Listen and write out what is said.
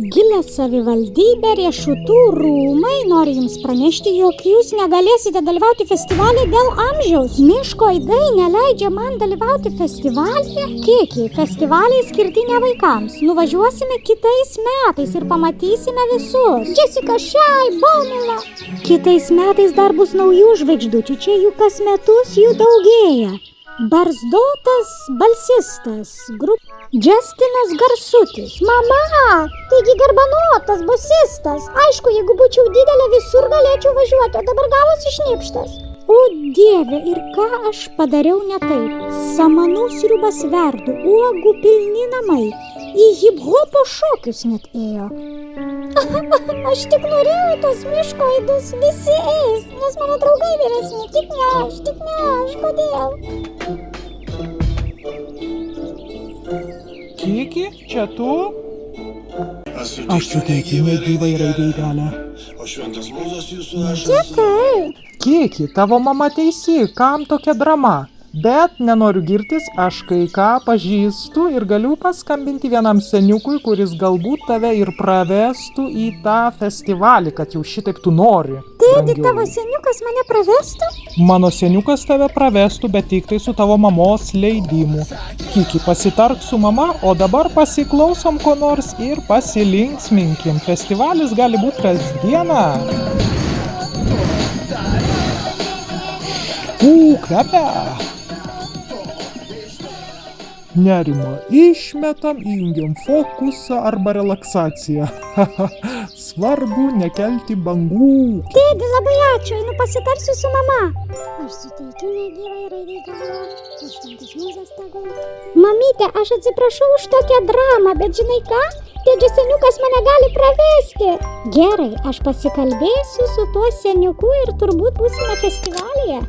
Gilės savivaldybė Riešutų rūmai nori jums pranešti, jog jūs negalėsite dalyvauti festivalyje dėl amžiaus. Miško aidai neleidžia man dalyvauti festivalyje. Kieki, festivaliai skirti ne vaikams. Nuvažiuosime kitais metais ir pamatysime visus. Jessica Shai, Baumila. Kitais metais dar bus naujų žvaigždučių, čia jų kas metus jų daugėja. Barzdotas balsistas, Justinas Garsutis. Mama, taigi garbanotas bosistas. Aišku, jeigu būčiau didelė, visur galėčiau važiuoti, o dabar gavosi šnipštas. O Dieve, ir ką aš padariau ne taip? Samanų sriubas verdu, uogų pilni namai, į hip-hopo šokius net ėjo. Aš tik norėjau tos miško aidus, visi eis, nes mano draugai vyresni, tik ne aš, kodėl? Kiki, čia tu? Aš suteikiu negyvai raidei galią. Kiki, tavo mama teisi, kam tokia drama? Bet nenoriu girtis, aš kai ką pažįstu ir galiu paskambinti vienam seniukui, kuris galbūt tave ir pravestų į tą festivalį, kad jau šitaip tu nori. Taigi tavo seniukas mane pravestų? Mano seniukas tave pravestų, bet tik tai su tavo mamos leidimu. Kiki, pasitark su mama, o dabar pasiklausom ko nors ir pasilinksminkim. Festivalis gali būti kasdieną. Kvepia! Nerimą išmetam, įjungiam fokusą arba relaksaciją. Svarbu nekelti bangų. Tėdi, labai ačiū, einu pasitarsiu su mama. Aš suteikiu negyvai raidei galią, o šventas mūzas tegul. Mamyte, aš atsiprašau už tokią dramą, bet žinai ką? Tėdžio seniukas mane gali pravesti. Gerai, aš pasikalbėsiu su tuo seniuku ir turbūt būsime festivalyje.